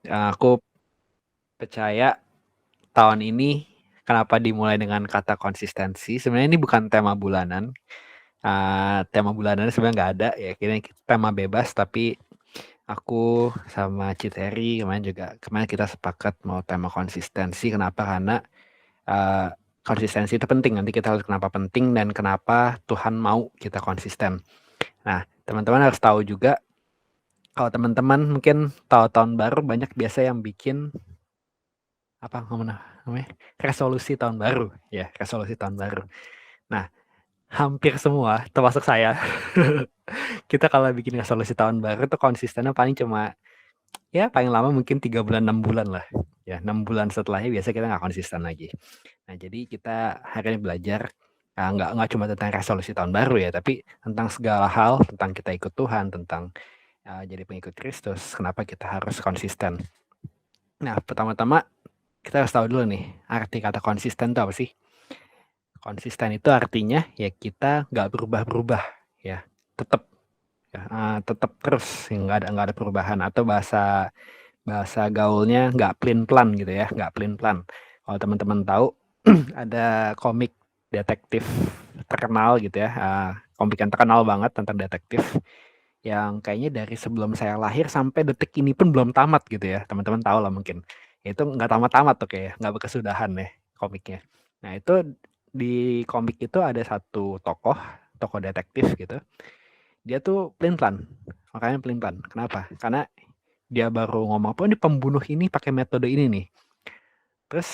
Aku percaya tahun ini kenapa dimulai dengan kata konsistensi, sebenarnya ini bukan tema bulanan. Tema bulanan sebenarnya nggak ada ya, ini tema bebas, tapi aku sama Citeri kemarin kita sepakat mau tema konsistensi. Kenapa? Karena uh, konsistensi itu penting. Nanti kita harus kenapa penting dan kenapa Tuhan mau kita konsisten. Nah, teman-teman harus tahu juga, kalau teman-teman mungkin tahu tahun baru banyak biasa yang bikin apa namanya, resolusi tahun baru ya, resolusi tahun baru. Nah, hampir semua termasuk saya kita kalau bikin resolusi tahun baru tuh konsistennya paling cuma ya paling lama mungkin 3 bulan 6 bulan lah ya, 6 bulan setelahnya biasa kita nggak konsisten lagi. Nah, jadi kita hari ini belajar, nggak cuma tentang resolusi tahun baru ya, tapi tentang segala hal, tentang kita ikut Tuhan, tentang jadi pengikut Kristus, kenapa kita harus konsisten. Nah, pertama-tama kita harus tahu dulu nih, arti kata konsisten itu apa sih? Konsisten itu artinya ya kita nggak berubah-berubah ya, tetap ya, tetap terus, nggak ada perubahan, atau bahasa bahasa gaulnya nggak plain plan gitu ya, nggak plain plan. Kalau teman-teman tahu ada komik detektif terkenal gitu ya, komik yang terkenal banget tentang detektif yang kayaknya dari sebelum saya lahir sampai detik ini pun belum tamat gitu ya, teman-teman tahu lah mungkin. Itu nggak tamat-tamat tuh, kayak nggak berkesudahan ya komiknya. Nah, itu di komik itu ada satu tokoh detektif gitu. Dia tuh plain plan, makanya plain plan. Kenapa? Karena dia baru ngomong apa, ini pembunuh ini pakai metode ini nih. Terus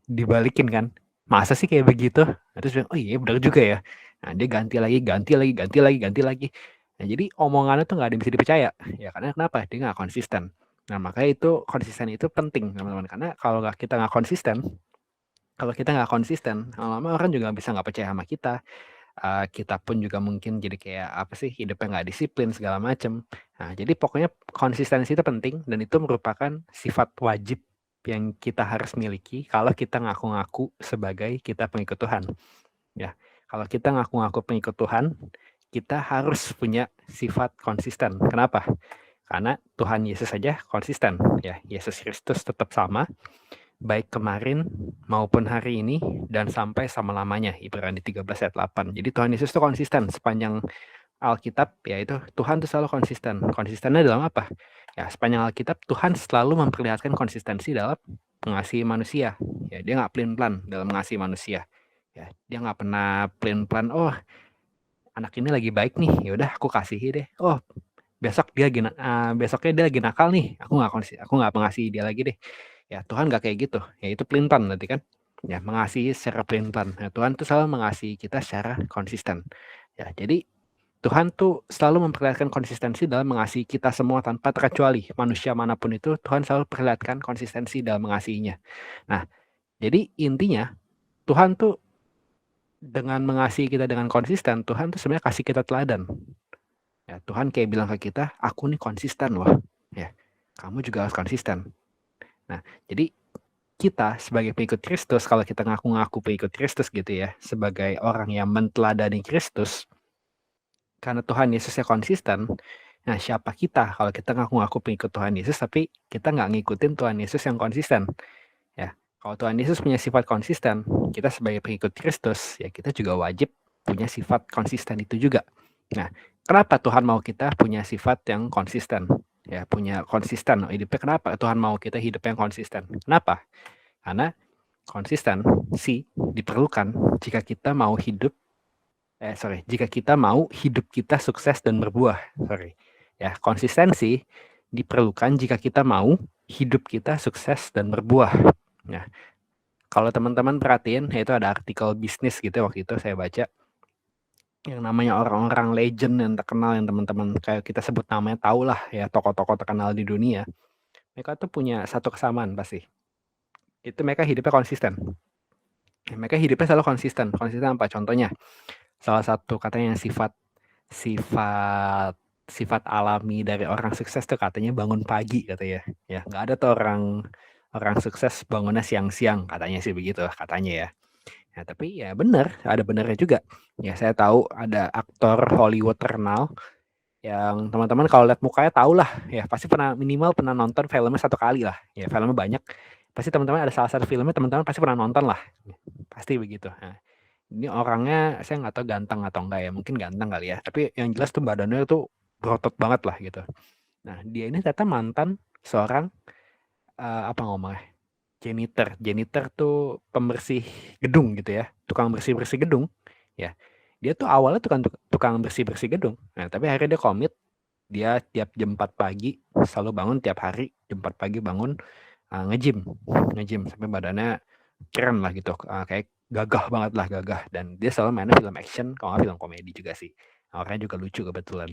dibalikin kan, masa sih kayak begitu? Nah, terus bilang, oh iya benar juga ya. Nah, dia ganti lagi, ganti lagi. Nah, jadi omongannya tuh nggak ada yang bisa dipercaya. Ya karena kenapa? Dia nggak konsisten. Nah, makanya itu konsisten itu penting teman-teman. Karena kalau kita nggak konsisten, lama-lama orang juga bisa nggak percaya sama kita. Kita pun juga mungkin jadi kayak apa sih, hidupnya nggak disiplin segala macem. Nah, jadi pokoknya konsistensi itu penting, dan itu merupakan sifat wajib yang kita harus miliki kalau kita ngaku-ngaku sebagai kita pengikut Tuhan. Ya, kalau kita ngaku-ngaku pengikut Tuhan, kita harus punya sifat konsisten. Kenapa? Karena Tuhan Yesus saja konsisten. Ya, Yesus Kristus tetap sama, baik kemarin maupun hari ini dan sampai selama-lamanya, Ibrani 13 ayat 8. Jadi Tuhan Yesus itu konsisten sepanjang Alkitab, yaitu Tuhan itu selalu konsisten. Konsistennya dalam apa? Ya, sepanjang Alkitab Tuhan selalu memperlihatkan konsistensi dalam mengasihi manusia. Ya, dia nggak plain plan dalam mengasihi manusia. Ya, dia nggak pernah plain plan, oh anak ini lagi baik nih, ya udah aku kasihi deh. Oh, besoknya dia lagi nakal nih, aku nggak mengasihi dia lagi deh. Ya, Tuhan nggak kayak gitu. Ya, itu plain plan nanti kan. Ya, mengasihi secara plain plan. Nah, Tuhan tuh selalu mengasihi kita secara konsisten. Ya, jadi Tuhan tuh selalu memperlihatkan konsistensi dalam mengasihi kita semua tanpa terkecuali. Manusia manapun itu, Tuhan selalu perlihatkan konsistensi dalam mengasihinya. Nah, jadi intinya Tuhan tuh dengan mengasihi kita dengan konsisten, Tuhan tuh sebenarnya kasih kita teladan. Ya, Tuhan kayak bilang ke kita, aku nih konsisten loh. Ya, kamu juga harus konsisten. Nah, jadi kita sebagai pengikut Kristus, kalau kita ngaku-ngaku pengikut Kristus gitu ya, sebagai orang yang menteladani Kristus, karena Tuhan Yesusnya konsisten, nah siapa kita kalau kita ngaku-ngaku pengikut Tuhan Yesus, tapi kita nggak ngikutin Tuhan Yesus yang konsisten? Ya, kalau Tuhan Yesus punya sifat konsisten, kita sebagai pengikut Kristus, ya kita juga wajib punya sifat konsisten itu juga. Nah, kenapa Tuhan mau kita punya sifat yang konsisten? Ya, punya konsisten hidupnya. Kenapa Tuhan mau kita hidup yang konsisten? Kenapa? Karena konsistensi diperlukan jika kita mau jika kita mau hidup kita sukses dan berbuah. Ya, konsistensi diperlukan jika kita mau hidup kita sukses dan berbuah. Nah, kalau teman-teman perhatiin, ya itu ada artikel bisnis gitu waktu itu saya baca, yang namanya orang-orang legend yang terkenal, yang teman-teman kayak kita sebut namanya, tahu lah ya, tokoh-tokoh terkenal di dunia. Mereka tuh punya satu kesamaan pasti. Itu mereka hidupnya konsisten. Mereka hidupnya selalu konsisten. Konsisten apa? Contohnya, salah satu katanya sifat sifat alami dari orang sukses tuh katanya bangun pagi katanya. Ya, nggak ada tuh orang sukses bangunnya siang-siang, katanya sih begitu, katanya ya. Nah, tapi ya benar, ada benarnya juga. Ya, saya tahu ada aktor Hollywood terkenal yang teman-teman kalau lihat mukanya tahu lah ya, pasti minimal pernah nonton filmnya 1 kali lah. Ya filmnya banyak, pasti teman-teman ada salah satu filmnya teman-teman pasti pernah nonton lah, pasti begitu. Nah, ini orangnya saya nggak tahu ganteng atau enggak ya, mungkin ganteng kali ya, tapi yang jelas tuh badannya tuh berotot banget lah gitu. Nah, dia ini ternyata mantan seorang, apa ngomongnya, janitor. Janitor tuh pembersih gedung gitu ya, tukang bersih-bersih gedung, ya. Dia tuh awalnya tukang bersih-bersih gedung. Nah, tapi akhirnya dia komit, dia tiap jam 4 pagi selalu bangun tiap hari, jam 4 pagi bangun, nge-gym sampai badannya keren lah gitu, kayak gagah banget lah, gagah. Dan dia selalu mainnya film action, kalau nggak film komedi juga sih. Orangnya juga lucu kebetulan.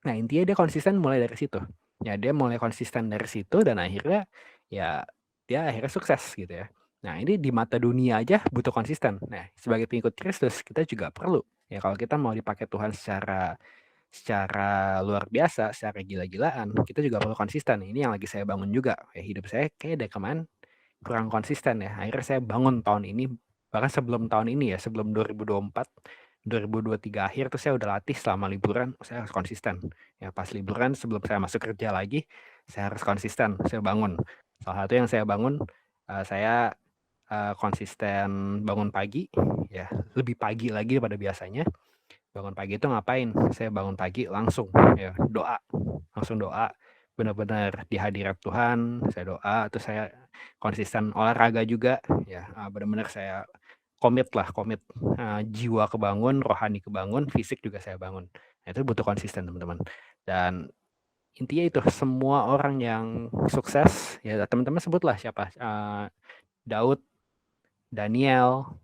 Nah, intinya dia konsisten mulai dari situ. Ya, dia mulai konsisten dari situ dan akhirnya ya dia akhirnya sukses gitu ya. Nah, ini di mata dunia aja butuh konsisten. Nah, sebagai pengikut Kristus kita juga perlu. Ya, kalau kita mau dipakai Tuhan secara secara luar biasa, secara gila-gilaan, kita juga perlu konsisten. Ini yang lagi saya bangun juga. Ya, hidup saya kayak dari kemarin kurang konsisten ya. Akhirnya saya bangun tahun ini, bahkan sebelum tahun ini ya, sebelum 2024, 2023 akhir tuh saya udah latih selama liburan, saya harus konsisten. Ya pas liburan sebelum saya masuk kerja lagi, saya harus konsisten, saya bangun. Salah satu yang saya bangun, saya konsisten bangun pagi, ya lebih pagi lagi daripada biasanya. Bangun pagi itu ngapain? Saya bangun pagi langsung ya doa, langsung doa, benar-benar di hadirat Tuhan, saya doa, terus saya konsisten olahraga juga, ya benar-benar saya komit, jiwa kebangun, rohani kebangun, fisik juga saya bangun. Nah, itu butuh konsisten teman-teman. Dan intinya itu semua orang yang sukses, ya teman-teman sebutlah siapa, Daud, Daniel,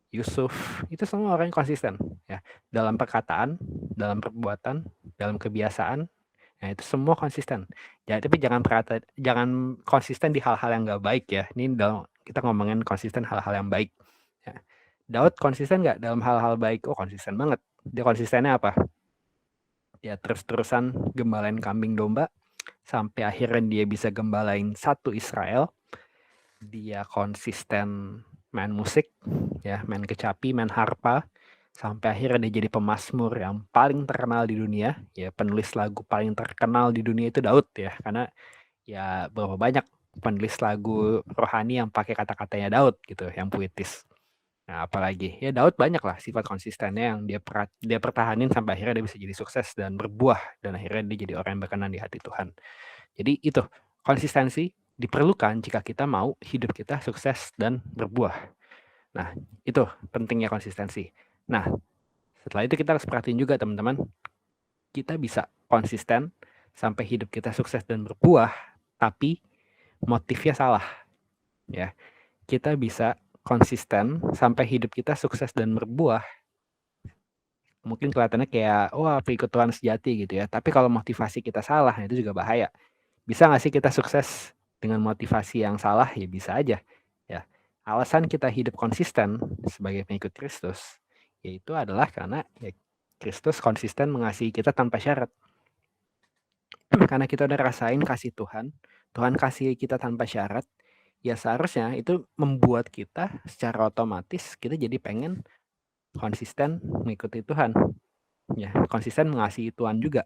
Yusuf, itu semua orang yang konsisten ya, dalam perkataan, dalam perbuatan, dalam kebiasaan. Nah, itu semua konsisten. Ya, tapi jangan konsisten di hal-hal yang nggak baik ya. Ini dalam kita ngomongin konsisten hal-hal yang baik. Ya. Daud konsisten nggak dalam hal-hal baik? Oh, konsisten banget. Dia konsistennya apa? Ya terus-terusan gembalain kambing domba sampai akhirnya dia bisa gembalain satu Israel. Dia konsisten main musik, ya main kecapi, main harpa, sampai akhirnya dia jadi pemazmur yang paling terkenal di dunia. Ya penulis lagu paling terkenal di dunia itu Daud ya, karena ya berapa banyak penulis lagu rohani yang pakai kata-katanya Daud gitu, yang puitis. Nah, apalagi ya Daud banyak lah sifat konsistennya yang dia pertahanin sampai akhirnya dia bisa jadi sukses dan berbuah, dan akhirnya dia jadi orang yang berkenan di hati Tuhan. Jadi itu konsistensi diperlukan jika kita mau hidup kita sukses dan berbuah. Nah, itu pentingnya konsistensi. Nah, setelah itu kita harus perhatiin juga teman-teman, kita bisa konsisten sampai hidup kita sukses dan berbuah, tapi motifnya salah. Ya, kita bisa konsisten sampai hidup kita sukses dan berbuah. Mungkin kelihatannya kayak, wah pengikut Tuhan sejati gitu ya. Tapi kalau motivasi kita salah, itu juga bahaya. Bisa nggak sih kita sukses dengan motivasi yang salah? Ya bisa aja. Ya, alasan kita hidup konsisten sebagai pengikut Kristus, yaitu adalah karena ya, Kristus konsisten mengasihi kita tanpa syarat. Karena kita udah rasain kasih Tuhan, Tuhan kasih kita tanpa syarat, ya seharusnya itu membuat kita secara otomatis kita jadi pengen konsisten mengikuti Tuhan. Ya, konsisten mengasihi Tuhan juga.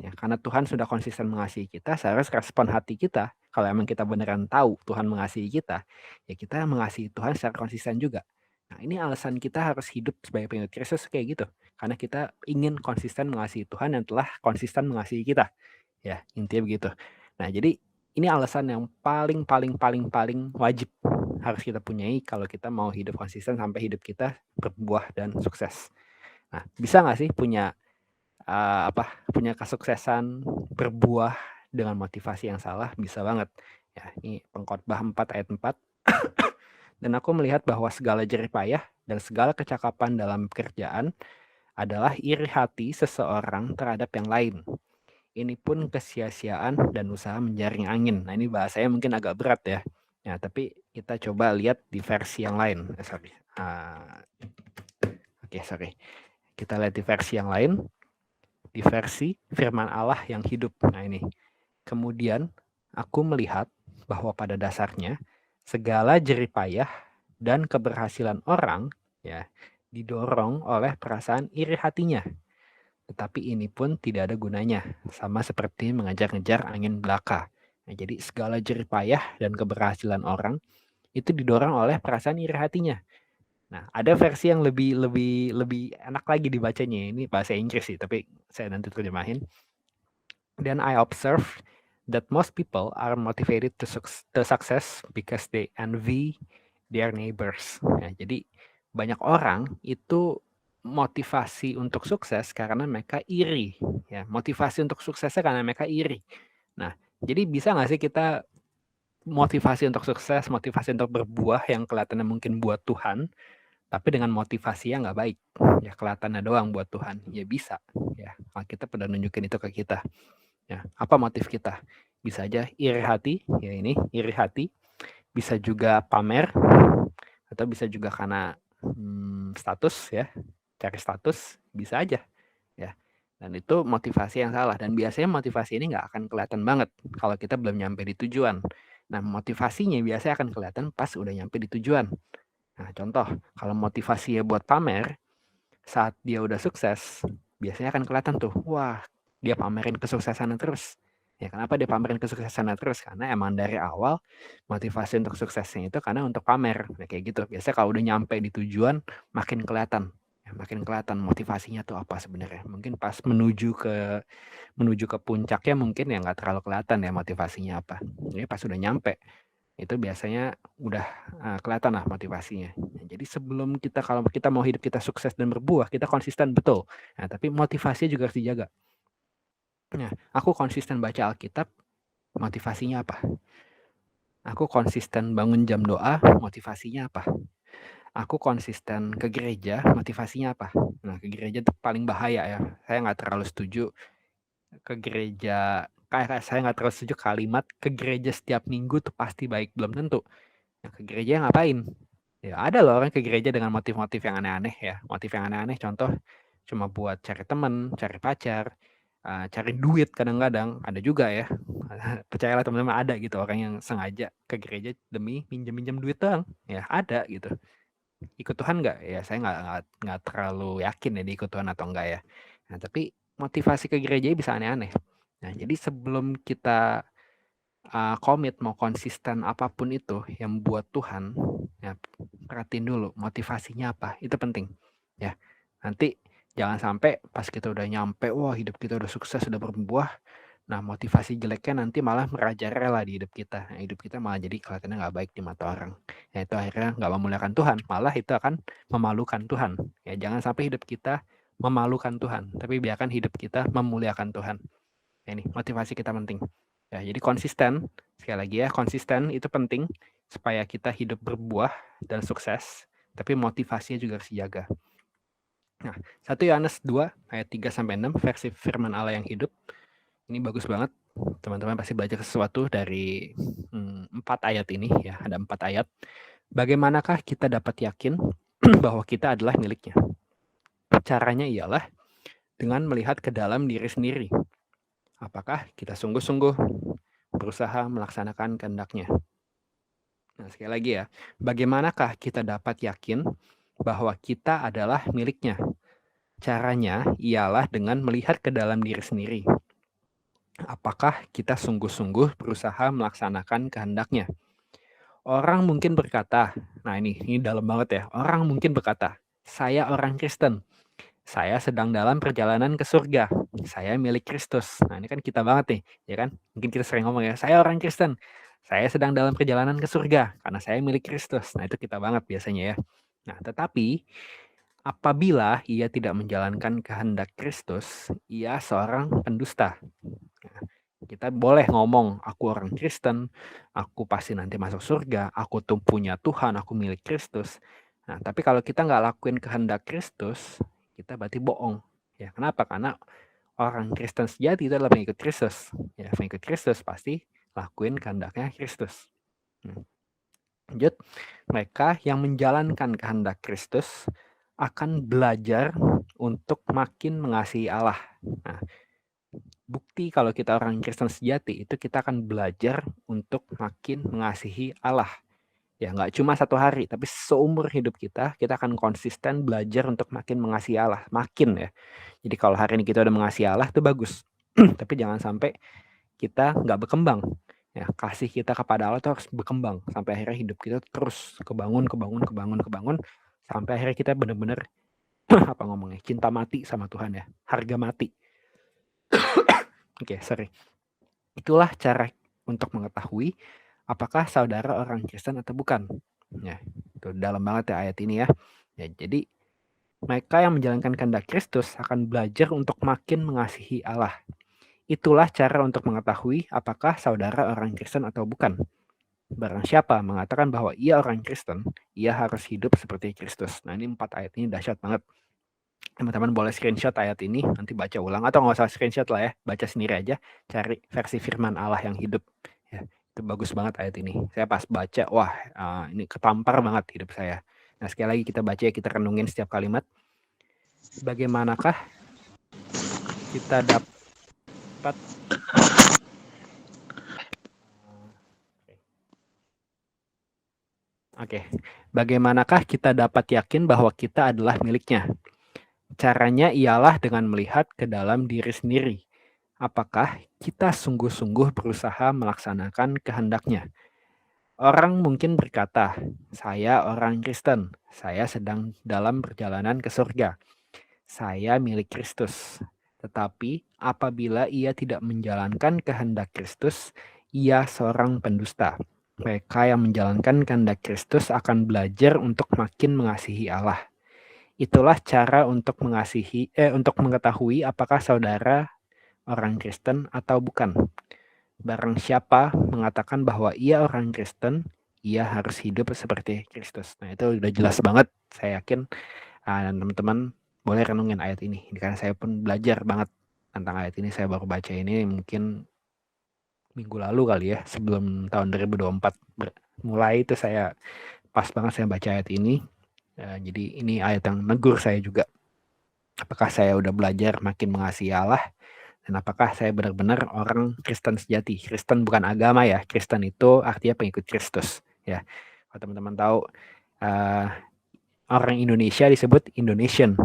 Ya, karena Tuhan sudah konsisten mengasihi kita, seharusnya respon hati kita, kalau emang kita beneran tahu Tuhan mengasihi kita, ya kita mengasihi Tuhan secara konsisten juga. Nah, ini alasan kita harus hidup sebagai pengikut Kristus kayak gitu. Karena kita ingin konsisten mengasihi Tuhan yang telah konsisten mengasihi kita. Ya, intinya begitu. Nah, jadi ini alasan yang paling wajib harus kita punyai kalau kita mau hidup konsisten sampai hidup kita berbuah dan sukses. Nah, bisa nggak sih punya punya kesuksesan berbuah dengan motivasi yang salah? Bisa banget. Ya, ini Pengkhotbah 4 ayat 4. Dan aku melihat bahwa segala jerih payah dan segala kecakapan dalam pekerjaan adalah iri hati seseorang terhadap yang lain. Ini pun kesia-siaan dan usaha menjaring angin. Nah, ini bahasanya mungkin agak berat ya. Ya, tapi kita coba lihat di versi yang lain. Sorry. Kita lihat di versi yang lain. Di versi firman Allah yang hidup. Nah, ini. Kemudian aku melihat bahwa pada dasarnya segala jerih payah dan keberhasilan orang ya didorong oleh perasaan iri hatinya. tetapi ini pun tidak ada gunanya, sama seperti mengejar-ngejar angin belaka. Nah, jadi segala jerih payah dan keberhasilan orang itu didorong oleh perasaan iri hatinya. Nah, ada versi yang lebih enak lagi dibacanya. Ini bahasa Inggris sih, tapi saya nanti terjemahin. Then I observe that most people are motivated to success because they envy their neighbors. Nah, jadi banyak orang itu motivasi untuk sukses karena mereka iri. Ya, motivasi untuk suksesnya karena mereka iri. Nah, jadi bisa nggak sih kita motivasi untuk sukses, motivasi untuk berbuah yang kelihatannya mungkin buat Tuhan, tapi dengan motivasi yang nggak baik, ya kelihatannya doang buat Tuhan, ya bisa, ya kita pernah nunjukin itu ke kita. Ya, apa motif kita? Bisa aja iri hati, ya ini iri hati, bisa juga pamer, atau bisa juga karena status ya, cari status, bisa aja, ya. Dan itu motivasi yang salah. Dan biasanya motivasi ini nggak akan kelihatan banget kalau kita belum nyampe di tujuan. Nah, motivasinya biasanya akan kelihatan pas udah nyampe di tujuan. Nah, contoh, kalau motivasinya buat pamer, saat dia udah sukses, biasanya akan kelihatan tuh, wah, dia pamerin kesuksesannya terus. Ya, kenapa dia pamerin kesuksesannya terus? Karena emang dari awal motivasi untuk suksesnya itu karena untuk pamer. Nah, kayak gitu. Biasanya kalau udah nyampe di tujuan, makin kelihatan. Ya, makin kelihatan motivasinya tuh apa sebenarnya. Mungkin pas menuju ke puncaknya mungkin ya nggak terlalu kelihatan ya motivasinya apa. Jadi pas udah nyampe, itu biasanya udah kelihatan lah motivasinya. Nah, jadi sebelum kalau kita mau hidup kita sukses dan berbuah, kita konsisten betul. Nah, tapi motivasinya juga harus dijaga. Nah, aku konsisten baca Alkitab, motivasinya apa? Aku konsisten bangun jam doa, motivasinya apa? Aku konsisten ke gereja, motivasinya apa? Nah, ke gereja itu paling bahaya ya. Saya nggak terlalu setuju ke gereja, saya nggak terlalu setuju kalimat ke gereja setiap minggu tuh pasti baik. Belum tentu. Nah, ke gereja ngapain? Ya ada loh orang ke gereja dengan motif-motif yang aneh-aneh ya. Motif yang aneh-aneh contoh cuma buat cari teman, cari pacar, cari duit kadang-kadang. Ada juga ya. Percayalah teman-teman ada gitu orang yang sengaja ke gereja demi minjem-minjem duit doang. Ya ada gitu. Ikut Tuhan nggak? Ya saya nggak terlalu yakin ya di ikut Tuhan atau enggak ya. Nah tapi motivasi ke gereja bisa aneh-aneh. Nah jadi sebelum kita komit mau konsisten apapun itu yang buat Tuhan, ya perhatiin dulu motivasinya apa, itu penting ya. Nanti jangan sampai pas kita udah nyampe, wah hidup kita udah sukses, udah berbuah, nah motivasi jeleknya nanti malah merajalela di hidup kita. Nah, hidup kita malah jadi kelihatannya nggak baik di mata orang. Ya itu akhirnya nggak memuliakan Tuhan, malah itu akan memalukan Tuhan. Ya jangan sampai hidup kita memalukan Tuhan, tapi biarkan hidup kita memuliakan Tuhan. Ya, ini motivasi kita penting. Ya, jadi konsisten, sekali lagi ya, konsisten itu penting supaya kita hidup berbuah dan sukses, tapi motivasinya juga harus dijaga. Nah, 1 Yohanes 2 ayat 3-6 versi firman Allah yang hidup. Ini bagus banget. Teman-teman pasti belajar sesuatu dari 4 ayat ini ya, ada 4 ayat. Bagaimanakah kita dapat yakin bahwa kita adalah miliknya? Caranya ialah dengan melihat ke dalam diri sendiri. Apakah kita sungguh-sungguh berusaha melaksanakan kehendak-Nya? Nah, sekali lagi ya, bagaimanakah kita dapat yakin bahwa kita adalah milik-Nya? Caranya ialah dengan melihat ke dalam diri sendiri. Apakah kita sungguh-sungguh berusaha melaksanakan kehendak-Nya? Orang mungkin berkata, nah ini dalam banget ya, orang mungkin berkata, saya orang Kristen, saya sedang dalam perjalanan ke surga, saya milik Kristus. Nah ini kan kita banget nih, ya kan? Mungkin kita sering ngomong ya, saya orang Kristen, saya sedang dalam perjalanan ke surga, karena saya milik Kristus. Nah itu kita banget biasanya ya. Nah tetapi, apabila ia tidak menjalankan kehendak Kristus, ia seorang pendusta. Nah, kita boleh ngomong, aku orang Kristen, aku pasti nanti masuk surga, aku tuh punya Tuhan, aku milik Kristus. Nah, tapi kalau kita nggak lakuin kehendak Kristus, kita berarti bohong. Ya, kenapa? Karena orang Kristen sejati itu adalah pengikut Kristus. Ya, pengikut Kristus pasti lakuin kehendaknya Kristus. Lanjut, mereka yang menjalankan kehendak Kristus akan belajar untuk makin mengasihi Allah. Nah, bukti kalau kita orang Kristen sejati itu kita akan belajar untuk makin mengasihi Allah. Ya, nggak cuma 1 hari, tapi seumur hidup kita akan konsisten belajar untuk makin mengasihi Allah, makin ya. Jadi kalau hari ini kita udah mengasihi Allah itu bagus, tapi jangan sampai kita nggak berkembang. Ya, kasih kita kepada Allah itu harus berkembang sampai akhirnya hidup kita terus kebangun, sampai akhirnya kita benar-benar apa ngomongnya, cinta mati sama Tuhan ya, harga mati. Oke, sorry. Itulah cara untuk mengetahui apakah saudara orang Kristen atau bukan. Ya, itu dalam banget ya ayat ini ya. Ya, jadi mereka yang menjalankan kehendak Kristus akan belajar untuk makin mengasihi Allah. Itulah cara untuk mengetahui apakah saudara orang Kristen atau bukan. Barang siapa mengatakan bahwa ia orang Kristen, ia harus hidup seperti Kristus. Nah, ini 4 ayat ini dahsyat banget. Teman-teman boleh screenshot ayat ini, nanti baca ulang. Atau nggak usah screenshot lah ya, baca sendiri aja. Cari versi firman Allah yang hidup. Ya, itu bagus banget ayat ini. Saya pas baca, wah ini ketampar banget hidup saya. Nah, sekali lagi kita baca ya, kita renungin setiap kalimat. Bagaimanakah kita dapat bagaimanakah kita dapat yakin bahwa kita adalah miliknya? Caranya ialah dengan melihat ke dalam diri sendiri. Apakah kita sungguh-sungguh berusaha melaksanakan kehendaknya? Orang mungkin berkata, saya orang Kristen, saya sedang dalam perjalanan ke surga. Saya milik Kristus. Tetapi apabila ia tidak menjalankan kehendak Kristus, ia seorang pendusta. Mereka yang menjalankan kehendak Kristus akan belajar untuk makin mengasihi Allah. Itulah cara untuk untuk mengetahui apakah saudara orang Kristen atau bukan. Barang siapa mengatakan bahwa ia orang Kristen, ia harus hidup seperti Kristus. Nah, itu udah jelas banget. Saya yakin dan teman-teman boleh renungin ayat ini. Karena saya pun belajar banget tentang ayat ini. Saya baru baca ini mungkin minggu lalu kali ya, sebelum tahun 2024 mulai itu saya pas banget saya baca ayat ini. Jadi ini ayat yang negur saya juga. Apakah saya udah belajar makin mengasihi Allah, dan apakah saya benar-benar orang Kristen sejati. Kristen bukan agama ya, Kristen itu artinya pengikut Kristus ya. Kalau teman-teman tahu orang Indonesia disebut Indonesian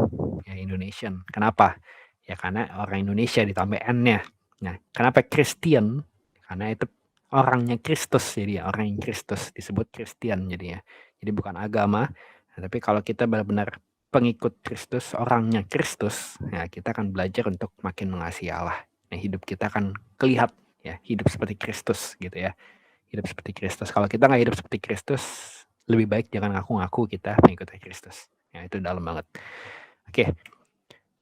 ya, Indonesian. Kenapa? Ya karena orang Indonesia ditambah N-nya. Nah, kenapa Christian? Karena itu orangnya Kristus, jadi orang yang Kristus disebut Christian jadinya. Jadi bukan agama, tapi kalau kita benar-benar pengikut Kristus, orangnya Kristus, ya kita akan belajar untuk makin mengasihi Allah. Nah, hidup kita akan kelihatan ya, hidup seperti Kristus gitu ya. Hidup seperti Kristus. Kalau kita nggak hidup seperti Kristus, lebih baik jangan ngaku-ngaku kita pengikut Kristus. Ya, itu dalam banget. Oke.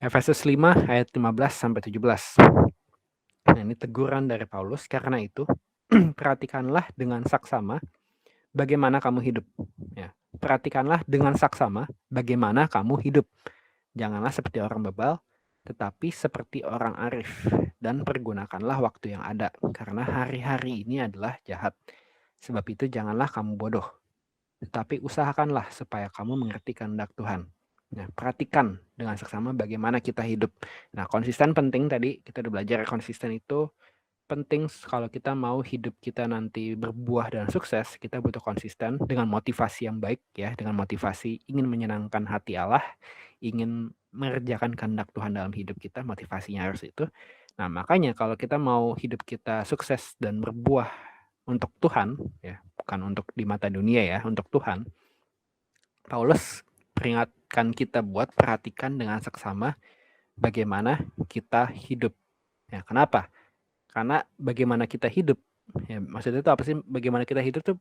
Efesus 5 ayat 15 sampai 17. Nah, ini teguran dari Paulus. Karena itu, perhatikanlah dengan saksama bagaimana kamu hidup. Ya, perhatikanlah dengan saksama bagaimana kamu hidup. Janganlah seperti orang bebal, tetapi seperti orang arif. Dan pergunakanlah waktu yang ada, karena hari-hari ini adalah jahat. Sebab itu janganlah kamu bodoh, tetapi usahakanlah supaya kamu mengerti kehendak Tuhan. Nah, perhatikan dengan seksama bagaimana kita hidup. Nah, konsisten penting tadi, kita udah belajar konsisten itu penting kalau kita mau hidup kita nanti berbuah dan sukses, kita butuh konsisten dengan motivasi yang baik ya, dengan motivasi ingin menyenangkan hati Allah, ingin mengerjakan kehendak Tuhan dalam hidup kita, motivasinya harus itu. Nah, makanya kalau kita mau hidup kita sukses dan berbuah untuk Tuhan, ya, bukan untuk di mata dunia ya, untuk Tuhan, Paulus peringatkan kita buat perhatikan dengan seksama bagaimana kita hidup. Ya, kenapa? Karena bagaimana kita hidup, ya, maksudnya itu apa sih? Bagaimana kita hidup tuh,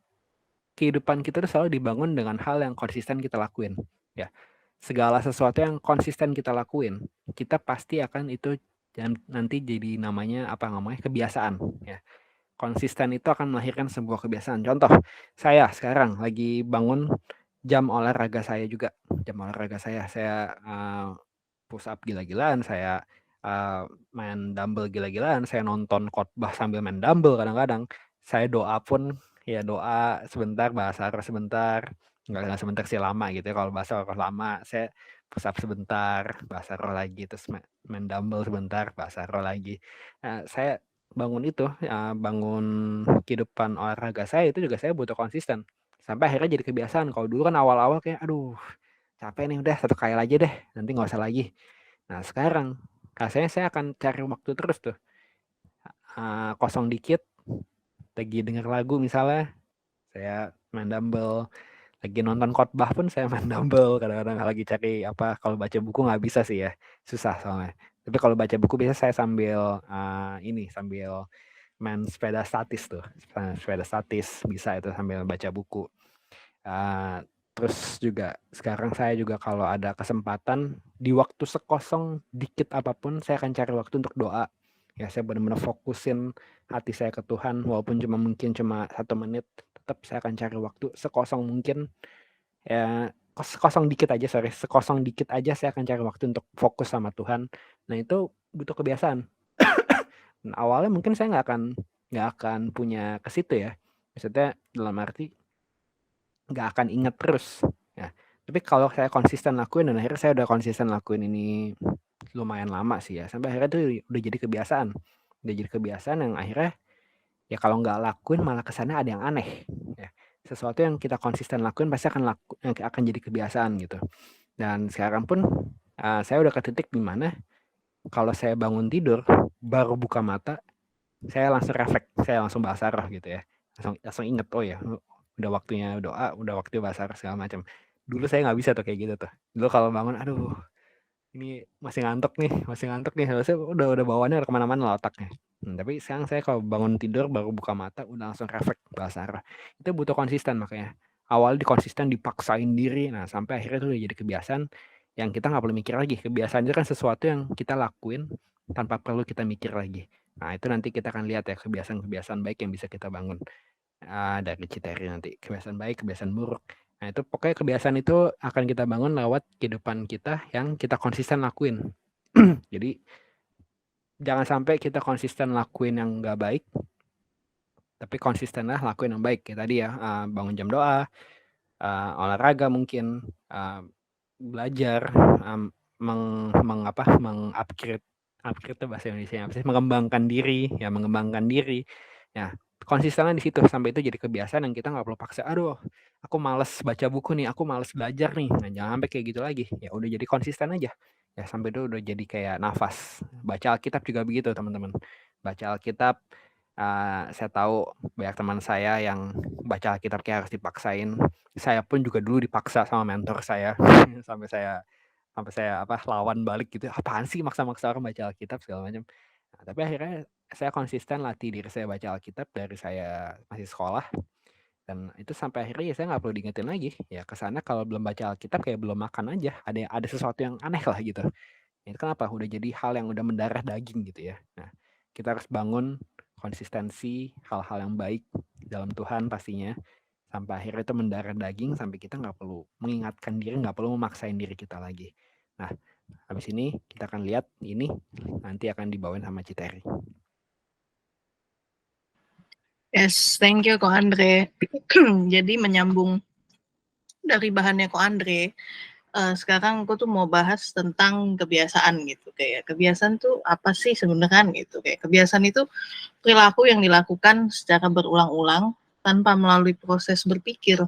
kehidupan kita tuh selalu dibangun dengan hal yang konsisten kita lakuin. Ya, segala sesuatu yang konsisten kita lakuin, kita pasti akan itu nanti jadi namanya kebiasaan. Ya, konsisten itu akan melahirkan sebuah kebiasaan. Contoh, saya sekarang lagi bangun jam olahraga saya juga. Jam olahraga saya push up gila-gilaan, saya main dumbbell gila-gilaan, saya nonton khotbah sambil main dumbbell kadang-kadang. Saya doa pun ya doa sebentar, bahasa roh sebentar, enggak sebentar sih, lama gitu ya. Kalau bahasa roh lama, saya push up sebentar, bahasa roh lagi, terus main dumbbell sebentar, bahasa roh lagi. Nah, saya bangun itu, bangun kehidupan olahraga saya itu juga saya butuh konsisten. Sampai akhirnya jadi kebiasaan. Kalau dulu kan awal-awal kayak aduh capek nih udah 1 kali aja deh, nanti nggak usah lagi. Nah sekarang rasanya saya akan cari waktu terus tuh. Kosong dikit, lagi denger lagu misalnya, saya main dumbbell. Lagi nonton khotbah pun saya main dumbbell. Kadang-kadang lagi cari apa, kalau baca buku nggak bisa sih ya, susah soalnya. Tapi kalau baca buku biasa saya sambil sambil main sepeda statis tuh. Sepeda statis bisa itu sambil baca buku. Terus juga sekarang saya juga kalau ada kesempatan di waktu sekosong dikit apapun saya akan cari waktu untuk doa. Ya saya benar-benar fokusin hati saya ke Tuhan walaupun mungkin cuma 1 menit, tetap saya akan cari waktu sekosong mungkin. Ya sekosong dikit aja, sekosong dikit aja saya akan cari waktu untuk fokus sama Tuhan. Nah itu butuh kebiasaan. Nah, awalnya mungkin saya nggak akan punya ke situ ya. Maksudnya dalam arti nggak akan ingat terus. Ya. Tapi kalau saya konsisten lakuin dan akhirnya saya udah konsisten lakuin ini lumayan lama sih ya. Sampai akhirnya tuh udah jadi kebiasaan. Udah jadi kebiasaan yang akhirnya ya kalau nggak lakuin malah kesannya ada yang aneh. Ya. Sesuatu yang kita konsisten lakuin pasti akan jadi kebiasaan gitu. Dan sekarang pun saya udah ke titik di mana kalau saya bangun tidur baru buka mata saya langsung refleks, saya langsung bahasa roh gitu ya. Langsung inget, oh ya udah waktunya doa, udah waktu bahasa roh segala macam. Dulu saya nggak bisa tuh kayak gitu tuh. Dulu kalau bangun, aduh ini masih ngantuk nih. Harusnya udah bawaannya kemana-mana lah otaknya. Tapi sekarang saya kalau bangun tidur baru buka mata udah langsung refleks bahasa roh. Itu butuh konsisten makanya. Awal konsisten dipaksain diri, nah sampai akhirnya itu udah jadi kebiasaan yang kita nggak perlu mikir lagi. Kebiasaan itu kan sesuatu yang kita lakuin tanpa perlu kita mikir lagi. Nah itu nanti kita akan lihat ya kebiasaan-kebiasaan baik yang bisa kita bangun dari Citeri nanti. Kebiasaan baik, kebiasaan buruk. Nah itu pokoknya kebiasaan itu akan kita bangun lewat kehidupan kita yang kita konsisten lakuin. Jadi jangan sampai kita konsisten lakuin yang nggak baik, tapi konsistenlah lakuin yang baik. Kayak tadi ya, bangun jam doa, olahraga mungkin, belajar, meng-upgrade itu bahasa Indonesianya apa sih? Mengembangkan diri. Ya, konsistennya di situ sampai itu jadi kebiasaan yang kita nggak perlu paksa. Aduh, aku males baca buku nih, aku males belajar nih. Nah, jangan sampai kayak gitu lagi. Ya udah jadi konsisten aja. Ya sampai itu udah jadi kayak nafas. Baca Alkitab juga begitu, teman-teman. Baca Alkitab, saya tahu banyak teman saya yang baca Alkitab kayak harus dipaksain. Saya pun juga dulu dipaksa sama mentor saya sampai saya lawan balik gitu. Apaan sih maksa-maksa orang baca Alkitab segala macam. Nah, tapi akhirnya saya konsisten latih diri saya baca Alkitab dari saya masih sekolah dan itu sampai akhirnya ya saya nggak perlu diingetin lagi. Ya kesana kalau belum baca Alkitab kayak belum makan aja. Ada sesuatu yang aneh lah gitu. Itu kenapa? Udah jadi hal yang udah mendarah daging gitu ya. Nah, kita harus bangun konsistensi hal-hal yang baik dalam Tuhan pastinya sampai akhirnya itu mendarah daging sampai kita nggak perlu mengingatkan diri, nggak perlu memaksain diri kita lagi. Nah, habis ini kita akan lihat ini nanti akan dibawain sama Citeri. Yes, thank you Ko Andre. Jadi menyambung dari bahannya Ko Andre, sekarang aku tuh mau bahas tentang kebiasaan gitu. Kayak kebiasaan tuh apa sih sebenarnya gitu. Kayak kebiasaan itu perilaku yang dilakukan secara berulang-ulang tanpa melalui proses berpikir.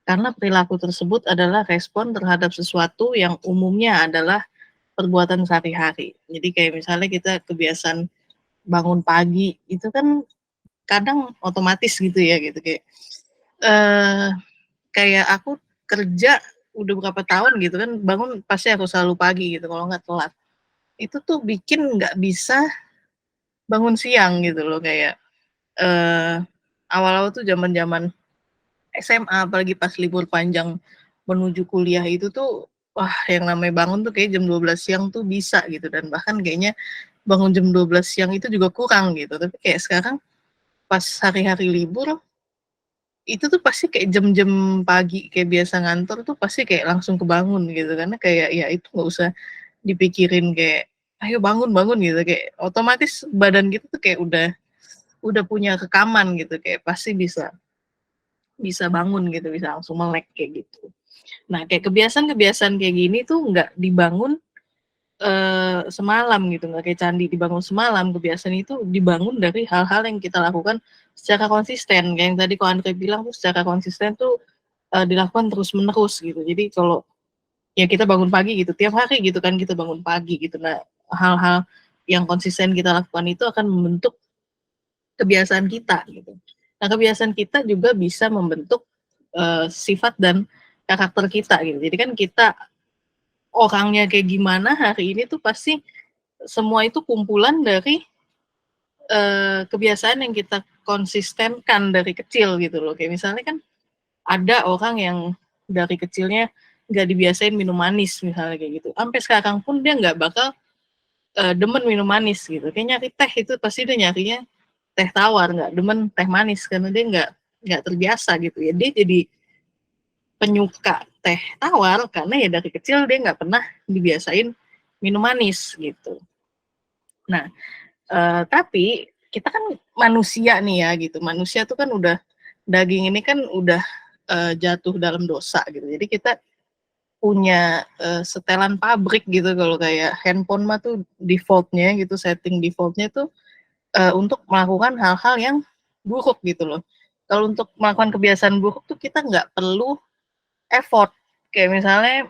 Karena perilaku tersebut adalah respon terhadap sesuatu yang umumnya adalah perbuatan sehari-hari. Jadi kayak misalnya kita kebiasaan bangun pagi itu kan kadang otomatis gitu ya gitu kayak aku kerja udah berapa tahun gitu kan bangun pasti aku selalu pagi gitu kalau nggak telat itu tuh bikin nggak bisa bangun siang gitu loh kayak awal-awal tuh zaman SMA apalagi pas libur panjang menuju kuliah itu tuh wah yang namanya bangun tuh kayak jam 12 siang tuh bisa gitu dan bahkan kayaknya bangun jam 12 siang itu juga kurang gitu tapi kayak sekarang pas hari-hari libur itu tuh pasti kayak jam-jam pagi kayak biasa ngantor tuh pasti kayak langsung kebangun gitu karena kayak ya itu nggak usah dipikirin kayak ayo bangun bangun gitu kayak otomatis badan gitu tuh kayak udah punya rekaman gitu kayak pasti bisa bangun gitu bisa langsung melek kayak gitu. Nah kayak kebiasaan-kebiasaan kayak gini tuh nggak dibangun semalam gitu, nggak kayak candi dibangun semalam. Kebiasaan itu dibangun dari hal-hal yang kita lakukan secara konsisten. Kayak yang tadi Ko Andre bilang tuh secara konsisten tuh dilakukan terus-menerus gitu. Jadi kalau ya kita bangun pagi gitu, tiap hari gitu kan kita bangun pagi gitu. Nah, hal-hal yang konsisten kita lakukan itu akan membentuk kebiasaan kita gitu. Nah, kebiasaan kita juga bisa membentuk sifat dan karakter kita gitu. Jadi kan kita orangnya kayak gimana hari ini tuh pasti semua itu kumpulan dari kebiasaan yang kita konsistenkan dari kecil gitu loh. Kayak misalnya kan ada orang yang dari kecilnya nggak dibiasain minum manis misalnya kayak gitu. Sampai sekarang pun dia nggak bakal demen minum manis gitu. Kayak nyari teh itu pasti dia nyarinya teh tawar, nggak demen teh manis karena dia nggak terbiasa gitu ya. Dia jadi penyuka teh tawar karena ya dari kecil dia nggak pernah dibiasain minum manis gitu. Nah, tapi kita kan manusia nih ya gitu. Manusia tuh kan udah daging ini kan udah jatuh dalam dosa gitu. Jadi kita punya setelan pabrik gitu kalau kayak handphone mah tuh defaultnya gitu, setting defaultnya tuh untuk melakukan hal-hal yang buruk gitu loh. Kalau untuk melakukan kebiasaan buruk tuh kita nggak perlu effort. Kayak misalnya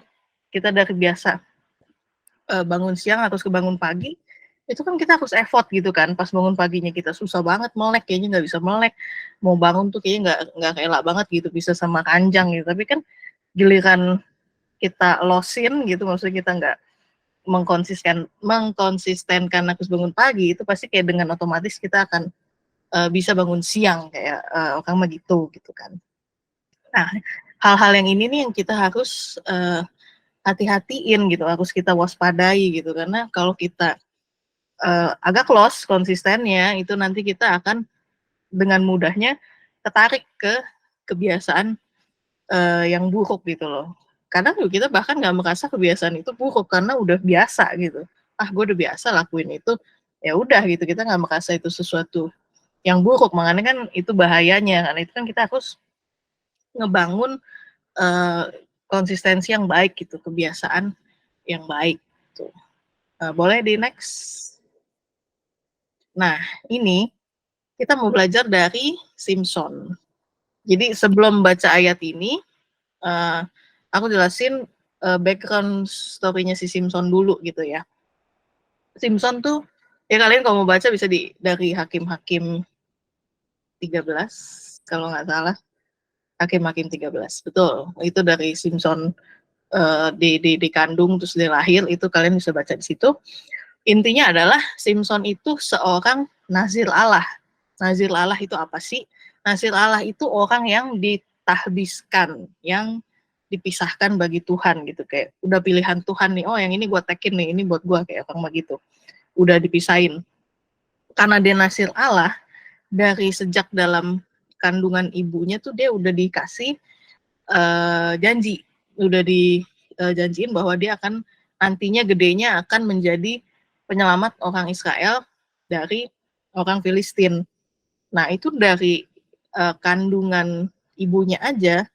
kita dari biasa bangun siang harus kebangun pagi, itu kan kita harus effort gitu kan. Pas bangun paginya kita susah banget melek, kayaknya nggak bisa melek. Mau bangun tuh kayaknya nggak rela banget gitu, bisa sama ranjang gitu. Tapi kan giliran kita losin gitu, maksudnya kita nggak mengkonsistenkan harus bangun pagi, itu pasti kayak dengan otomatis kita akan bisa bangun siang kayak orang mah gitu kan. Nah, hal-hal yang ini nih yang kita harus hati-hatiin gitu, harus kita waspadai gitu karena kalau kita agak lost konsistennya itu nanti kita akan dengan mudahnya tertarik ke kebiasaan yang buruk gitu loh. Kadang juga kita bahkan nggak merasa kebiasaan itu buruk karena udah biasa gitu. Ah, gue udah biasa lakuin itu, ya udah gitu. Kita nggak merasa itu sesuatu yang buruk. Makanya kan itu bahayanya. Karena itu kan kita harus ngebangun uh, konsistensi yang baik gitu, kebiasaan yang baik. Gitu. Boleh di next. Nah, ini kita mau belajar dari Simpson. Jadi sebelum baca ayat ini, aku jelasin background story-nya si Simpson dulu gitu ya. Simpson tuh, ya kalian kalau mau baca bisa dari Hakim-Hakim 13, kalau nggak salah. Hakim-Hakim 13, betul. Itu dari Simpson dikandung terus dia lahir, itu kalian bisa baca di situ. Intinya adalah Simpson itu seorang nazir Allah. Nazir Allah itu apa sih? Nazir Allah itu orang yang ditahbiskan, yang dipisahkan bagi Tuhan gitu, kayak udah pilihan Tuhan nih, oh yang ini gue tekin nih, ini buat gue kayak orang begitu. Udah dipisahin. Karena dia nazir Allah, dari sejak dalam kandungan ibunya tuh dia udah dikasih janji, udah dijanjiin bahwa dia akan nantinya gedenya akan menjadi penyelamat orang Israel dari orang Filistin. Nah, itu dari kandungan ibunya aja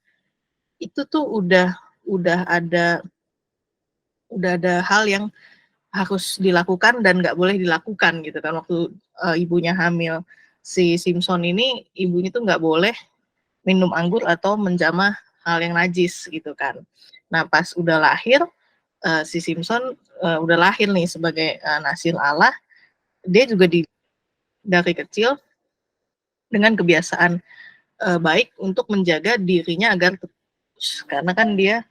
itu tuh udah ada hal yang harus dilakukan dan nggak boleh dilakukan gitu kan. Waktu ibunya hamil si Simpson ini, ibunya tuh nggak boleh minum anggur atau menjamah hal yang najis gitu kan. Nah, pas udah lahir si Simpson udah lahir nih sebagai nasil Allah, dia juga dari kecil dengan kebiasaan baik untuk menjaga dirinya agar terus, karena kan dia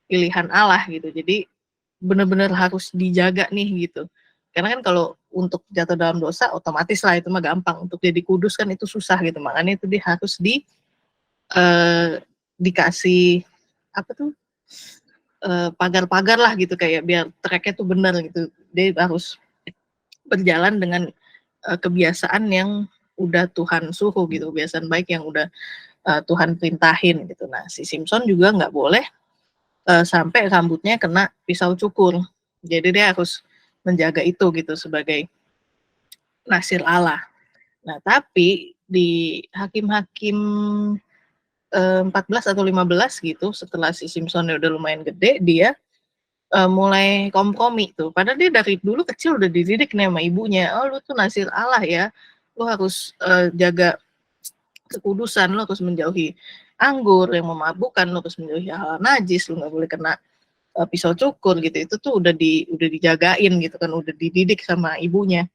pilihan Allah gitu. Jadi benar-benar harus dijaga nih gitu. Karena kan kalau untuk jatuh dalam dosa otomatis lah itu mah gampang. Untuk jadi kudus kan itu susah gitu. Makanya itu dia harus dikasih apa tuh pagar-pagar lah gitu kayak biar tracknya tuh benar gitu. Dia harus berjalan dengan kebiasaan yang udah Tuhan suruh gitu, kebiasaan baik yang udah Tuhan perintahin gitu. Nah, si Simpson juga nggak boleh sampai rambutnya kena pisau cukur. Jadi dia harus menjaga itu gitu sebagai nasir Allah. Nah, tapi di Hakim-Hakim 14 atau 15 gitu, setelah si Simpson udah lumayan gede, dia mulai kompromi tuh. Padahal dia dari dulu kecil udah dididik nih sama ibunya, "Oh, lu tuh nasir Allah ya, lu harus, jaga kekudusan, lu harus menjauhi anggur yang memabukkan, lu harus menjauhi hal najis, lu nggak boleh kena, pisau cukur," gitu. Itu tuh udah dijagain gitu kan, udah dididik sama ibunya.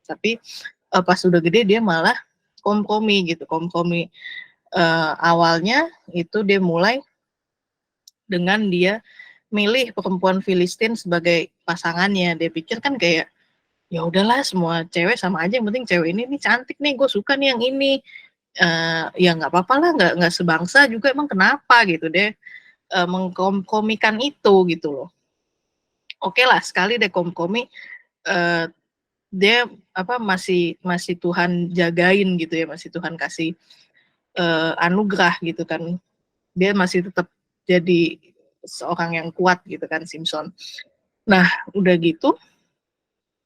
Tapi, pas udah gede dia malah kompromi gitu, kompromi, awalnya itu dia mulai dengan dia milih perempuan Filistin sebagai pasangannya. Dia pikir kan kayak, ya udahlah semua cewek sama aja, yang penting cewek ini nih cantik nih, gue suka nih yang ini. Ya nggak apa-apa lah, nggak sebangsa juga, emang kenapa gitu deh, mengkompromikan itu gitu loh. Oke lah, sekali deh kompromi, eee, dia apa, masih masih Tuhan jagain gitu ya, masih Tuhan kasih, anugerah gitu kan. Dia masih tetap jadi seorang yang kuat gitu kan, Simpson. Nah, udah gitu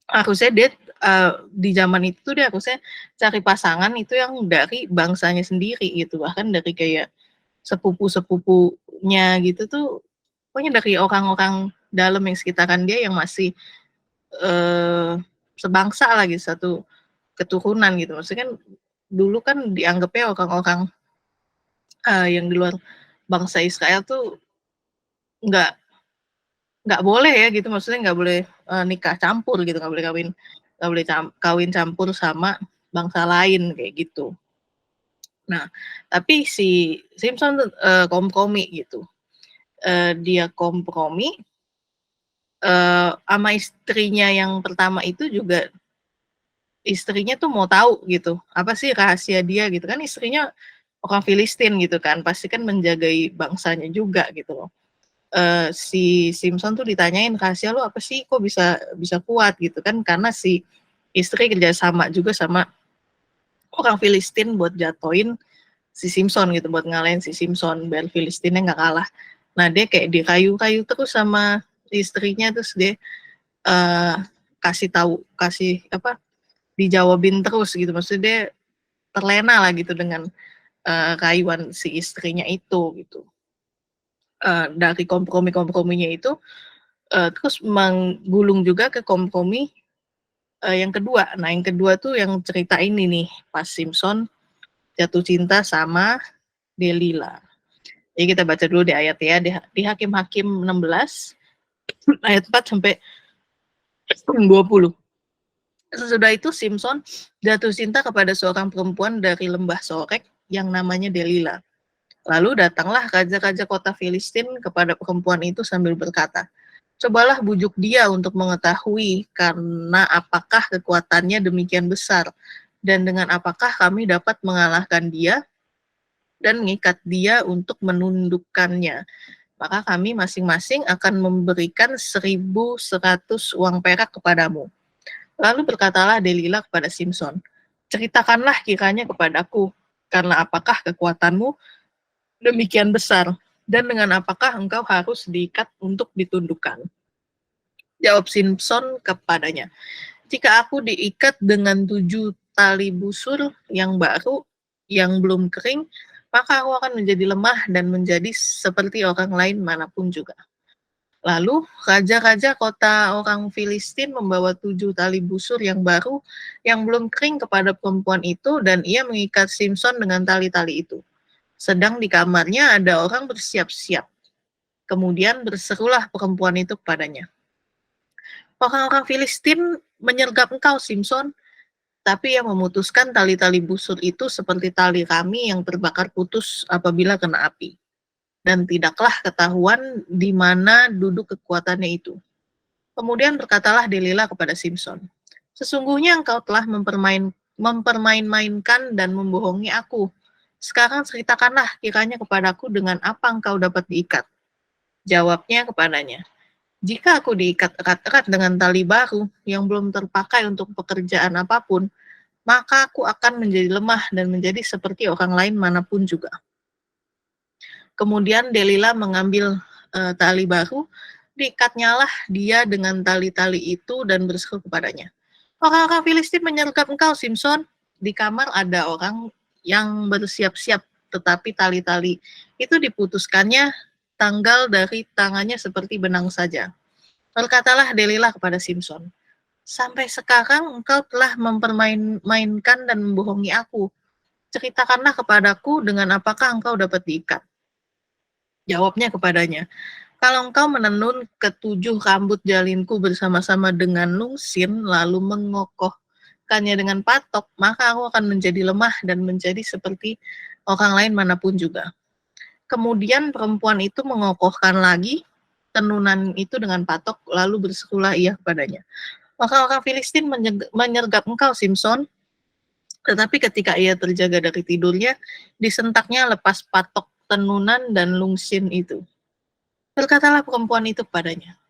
harusnya dia, di zaman itu tuh dia harusnya cari pasangan itu yang dari bangsanya sendiri gitu, bahkan dari kayak sepupu-sepupunya gitu tuh, pokoknya dari orang-orang dalam yang sekitaran dia yang masih, eee, sebangsa lah gitu, satu keturunan gitu. Maksudnya kan dulu kan dianggapnya orang-orang, yang di luar bangsa Israel tuh nggak nggak boleh ya gitu, maksudnya nggak boleh, nikah campur gitu, nggak boleh kawin campur sama bangsa lain, kayak gitu. Nah, tapi si Simpson tuh, kompromi gitu, dia kompromi, ama istrinya yang pertama itu juga istrinya tuh mau tahu gitu, apa sih rahasia dia gitu, kan istrinya orang Filistin gitu kan, pasti kan menjagai bangsanya juga gitu loh. Si Simpson tuh ditanyain, "Rahasia lu apa sih? Kok bisa bisa kuat?" Gitu kan, karena si istri kerja sama juga sama orang Filistin buat jatuhin si Simpson gitu, buat ngalahin si Simpson, biar Filistinnya nggak kalah. Nah, dia kayak dirayu-rayu terus sama istrinya, terus dia, eee, kasih apa, dijawabin terus gitu, maksudnya dia terlena lah gitu dengan, rayuan si istrinya itu, gitu. Dari kompromi-komprominya itu, terus menggulung juga ke kompromi, yang kedua. Nah, yang kedua tuh yang cerita ini nih, pas Simpson jatuh cinta sama Delila. Jadi kita baca dulu di ayat ya, di Hakim-Hakim 16 ayat 4 sampai 20. Sesudah itu Simpson jatuh cinta kepada seorang perempuan dari lembah Sorek yang namanya Delila. Lalu datanglah raja-raja kota Filistin kepada perempuan itu sambil berkata, "Cobalah bujuk dia untuk mengetahui karena apakah kekuatannya demikian besar, dan dengan apakah kami dapat mengalahkan dia dan mengikat dia untuk menundukkannya. Maka kami masing-masing akan memberikan 1.100 uang perak kepadamu." Lalu berkatalah Delila kepada Simpson, "Ceritakanlah kiranya kepadaku, karena apakah kekuatanmu demikian besar, dan dengan apakah engkau harus diikat untuk ditundukkan?" Jawab Simpson kepadanya, "Jika aku diikat dengan 7 tali busur yang baru, yang belum kering, maka aku akan menjadi lemah dan menjadi seperti orang lain manapun juga." Lalu raja-raja kota orang Filistin membawa 7 tali busur yang baru yang belum kering kepada perempuan itu, dan ia mengikat Simpson dengan tali-tali itu. Sedang di kamarnya ada orang bersiap-siap. Kemudian berserulah perempuan itu kepadanya, "Orang-orang Filistin menyergap engkau, Simpson." Tapi yang memutuskan tali-tali busur itu seperti tali kami yang terbakar putus apabila kena api. Dan tidaklah ketahuan di mana duduk kekuatannya itu. Kemudian berkatalah Delila kepada Simpson, "Sesungguhnya engkau telah mempermain-mainkan dan membohongi aku. Sekarang ceritakanlah kiranya kepadaku dengan apa engkau dapat diikat." Jawabnya kepadanya, "Jika aku diikat erat-erat dengan tali baru yang belum terpakai untuk pekerjaan apapun, maka aku akan menjadi lemah dan menjadi seperti orang lain manapun juga." Kemudian Delila mengambil, tali baru, diikatnyalah dia dengan tali-tali itu dan berseru kepadanya, "Orang-orang Filistin menyergap engkau, Simpson." Di kamar ada orang yang bersiap-siap, tetapi tali-tali itu diputuskannya tanggal dari tangannya seperti benang saja. Berkatalah Delilah kepada Simpson, "Sampai sekarang engkau telah mempermainkan dan membohongi aku. Ceritakanlah kepadaku dengan apakah engkau dapat diikat." Jawabnya kepadanya, "Kalau engkau menenun ketujuh rambut jalinku bersama-sama dengan lungsin, lalu mengokohkannya dengan patok, maka aku akan menjadi lemah dan menjadi seperti orang lain manapun juga." Kemudian perempuan itu mengokohkan lagi tenunan itu dengan patok, lalu berserulah ia kepadanya, "Maka orang Filistin menyergap engkau, Simpson." Tetapi ketika ia terjaga dari tidurnya, disentaknya lepas patok tenunan dan lungsin itu. Berkatalah perempuan itu kepadanya,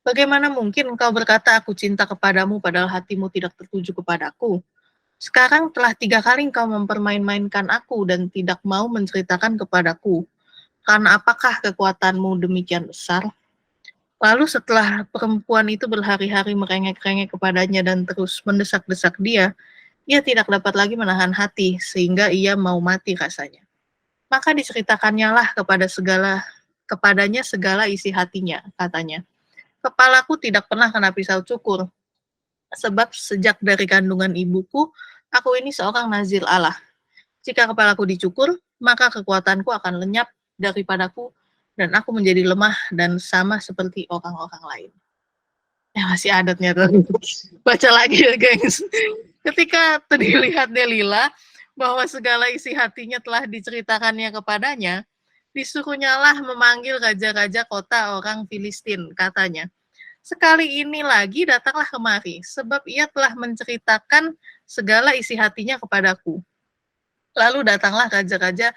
"Bagaimana mungkin engkau berkata, aku cinta kepadamu, padahal hatimu tidak tertuju kepadaku? Sekarang telah 3 kali engkau mempermain-mainkan aku dan tidak mau menceritakan kepadaku. Karena apakah kekuatanmu demikian besar?" Lalu setelah perempuan itu berhari-hari merengek-rengek kepadanya dan terus mendesak-desak dia, ia tidak dapat lagi menahan hati, sehingga ia mau mati rasanya. Maka diceritakannya lah kepadanya segala isi hatinya, katanya. "Kepalaku tidak pernah kena pisau cukur, sebab sejak dari kandungan ibuku, aku ini seorang nazir Allah. Jika kepalaku dicukur, maka kekuatanku akan lenyap daripadaku, dan aku menjadi lemah dan sama seperti orang-orang lain." Ya masih adatnya tuh. Baca lagi ya gengs. Ketika dilihat Delila bahwa segala isi hatinya telah diceritakannya kepadanya, disuruhnyalah memanggil raja-raja kota orang Filistin, katanya, "Sekali ini lagi datanglah kemari, sebab ia telah menceritakan segala isi hatinya kepadaku." Lalu datanglah raja-raja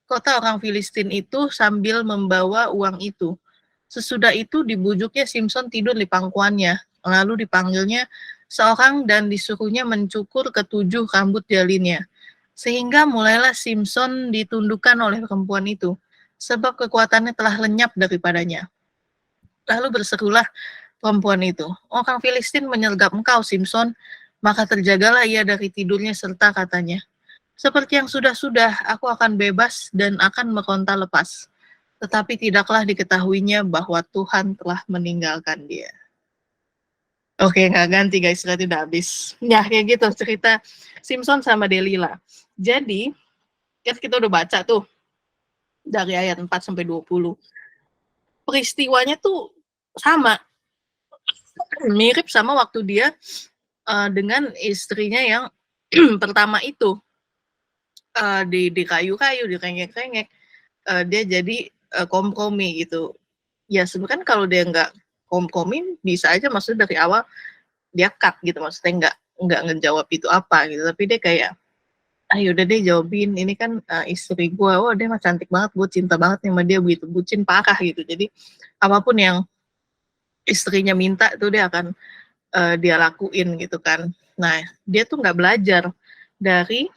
kota orang Filistin itu sambil membawa uang itu. Sesudah itu dibujuknya Simpson tidur di pangkuannya, lalu dipanggilnya seorang dan disuruhnya mencukur ketujuh rambut jalinnya. Sehingga mulailah Simpson ditundukkan oleh perempuan itu, sebab kekuatannya telah lenyap daripadanya. Lalu berserulah perempuan itu, "Orang Filistin menyergap engkau, Simpson." Maka terjagalah ia dari tidurnya serta katanya, "Seperti yang sudah-sudah, aku akan bebas dan akan meronta lepas." Tetapi tidaklah diketahuinya bahwa Tuhan telah meninggalkan dia. Oke, nggak ganti guys, berarti udah habis. Ya, kayak gitu cerita Simpson sama Delila. Jadi, kan kita udah baca tuh dari ayat 4 sampai 20. Peristiwanya tuh sama, mirip sama waktu dia dengan istrinya yang pertama itu di kayu-kayu, direngek-rengek. Dia jadi kompromi gitu. Ya sebenarnya kalau dia nggak kompromi bisa aja maksudnya dari awal dia cut gitu, maksudnya nggak ngejawab itu apa gitu, tapi dia kayak, "Ah yaudah deh jawabin, ini kan istri gue, oh dia mah cantik banget, gue cinta banget sama dia," begitu, bucin parah gitu. Jadi apapun yang istrinya minta tuh dia akan dia lakuin gitu kan. Nah dia tuh nggak belajar dari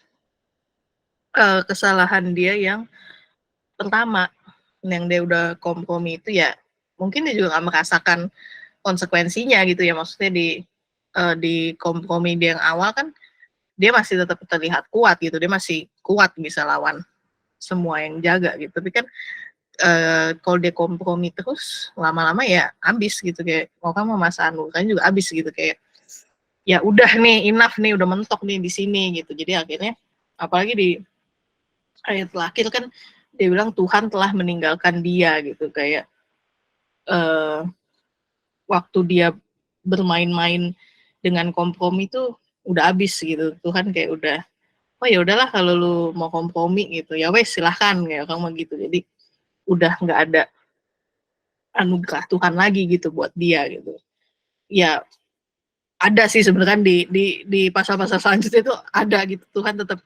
kesalahan dia yang pertama, yang dia udah kompromi itu ya mungkin dia juga nggak merasakan konsekuensinya gitu ya, maksudnya di kompromi dia yang awal kan dia masih tetap terlihat kuat gitu, dia masih kuat bisa lawan semua yang jaga gitu, tapi kan kalau dia kompromi terus lama-lama ya habis gitu, kayak orang mah masa kan juga habis gitu, kayak ya udah nih enough nih, udah mentok nih di sini gitu. Jadi akhirnya apalagi di ayat terakhir kan dia bilang Tuhan telah meninggalkan dia gitu, kayak waktu dia bermain-main dengan kompromi tuh udah habis gitu. Tuhan kayak udah, "Oh ya udahlah kalau lu mau kompromi gitu, ya wes silahkan," kayak orang mah gitu. Jadi udah nggak ada anugerah Tuhan lagi gitu buat dia gitu. Ya ada sih sebenarnya kan di pasal-pasal selanjutnya itu ada gitu, Tuhan tetap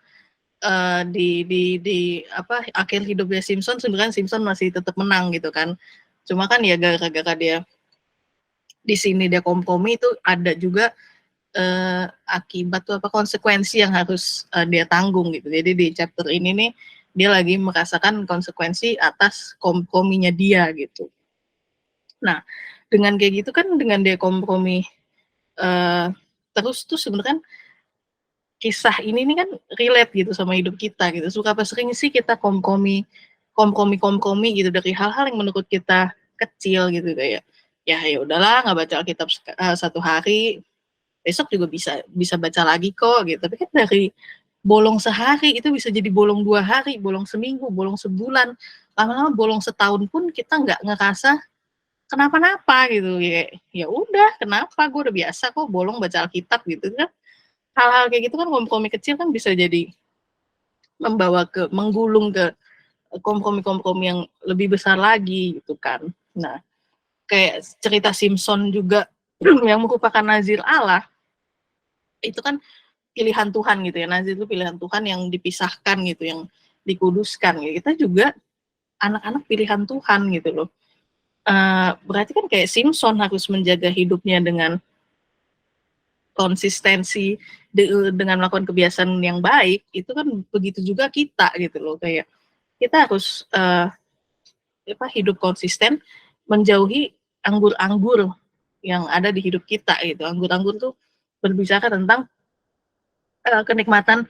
di apa akhir hidupnya Simpson sebenarnya Simpson masih tetap menang gitu kan. Cuma kan ya gara-gara dia di sini dia kompromi itu ada juga akibat tuh apa konsekuensi yang harus dia tanggung gitu. Jadi di chapter ini nih dia lagi merasakan konsekuensi atas komprominya dia gitu. Nah, dengan kayak gitu kan dengan dia kompromi terus tuh sebenarnya kisah ini nih kan relate gitu sama hidup kita gitu. Suka apa sering sih kita kompromi gitu dari hal-hal yang menurut kita kecil gitu, kayak ya udahlah nggak baca Alkitab satu hari, besok juga bisa baca lagi kok gitu. Tapi kan dari bolong sehari itu bisa jadi bolong 2 hari, bolong seminggu, bolong sebulan, lama-lama bolong setahun pun kita nggak ngerasa kenapa-napa gitu. Ya udah, kenapa, gue udah biasa kok bolong baca Alkitab gitu kan. Hal-hal kayak gitu kan, kompromi kecil kan bisa jadi menggulung ke kompromi-kompromi yang lebih besar lagi gitu kan. Nah, kayak cerita Simpson juga yang merupakan nazir Allah, itu kan pilihan Tuhan gitu ya. Nazir itu pilihan Tuhan yang dipisahkan gitu, yang dikuduskan. Ya. Kita juga anak-anak pilihan Tuhan gitu loh. Berarti kan kayak Simpson harus menjaga hidupnya dengan konsistensi dengan melakukan kebiasaan yang baik, itu kan begitu juga kita gitu loh. Kayak kita harus hidup konsisten menjauhi anggur-anggur yang ada di hidup kita gitu. Anggur-anggur tuh berbicara tentang kenikmatan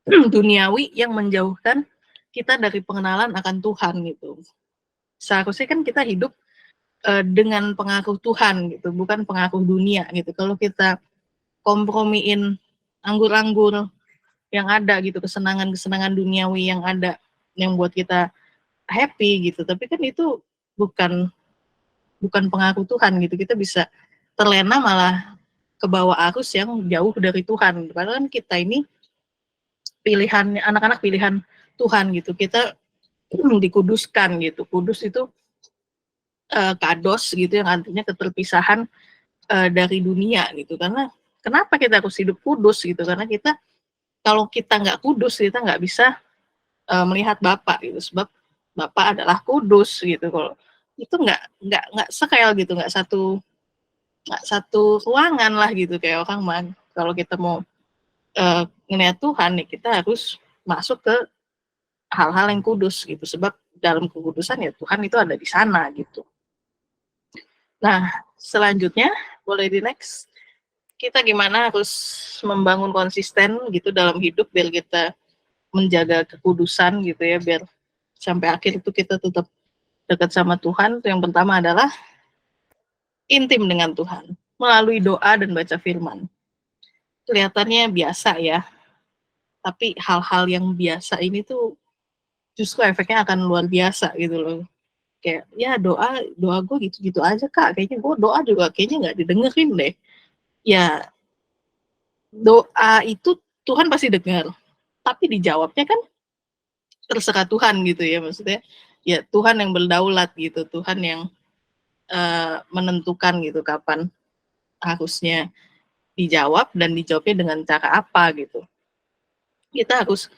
duniawi yang menjauhkan kita dari pengenalan akan Tuhan gitu. Seharusnya kan kita hidup dengan pengaruh Tuhan gitu, bukan pengaruh dunia gitu. Kalau kita kompromiin anggur-anggur yang ada gitu, kesenangan-kesenangan duniawi yang ada yang buat kita happy gitu, tapi kan itu bukan pengaruh Tuhan gitu. Kita bisa terlena malah ke bawah arus yang jauh dari Tuhan. Padahal kan kita ini pilihan anak-anak pilihan Tuhan gitu. Kita dikuduskan gitu. Kudus itu kados gitu, yang artinya keterpisahan dari dunia gitu. Karena kenapa kita harus hidup kudus gitu? Karena kalau kita nggak kudus, kita nggak bisa melihat Bapa gitu. Sebab Bapa adalah kudus gitu. Kalau itu nggak sekal gitu, nggak satu ruangan lah gitu kayak orang mah. Kalau kita mau ngelihat Tuhan nih, kita harus masuk ke hal-hal yang kudus gitu. Sebab dalam kekudusan ya Tuhan itu ada di sana gitu. Nah, selanjutnya boleh di next. Kita gimana harus membangun konsisten gitu dalam hidup biar kita menjaga kekudusan gitu ya, biar sampai akhir itu kita tetap dekat sama Tuhan. Itu yang pertama adalah intim dengan Tuhan melalui doa dan baca firman. Kelihatannya biasa ya, tapi hal-hal yang biasa ini tuh justru efeknya akan luar biasa gitu loh. Kayak ya doa gue gitu-gitu aja Kak, kayaknya gue doa juga kayaknya nggak didengerin deh. Ya doa itu Tuhan pasti dengar, tapi dijawabnya kan terserah Tuhan gitu ya, maksudnya ya Tuhan yang berdaulat gitu, Tuhan yang menentukan gitu kapan harusnya dijawab dan dijawabnya dengan cara apa gitu. Kita harus,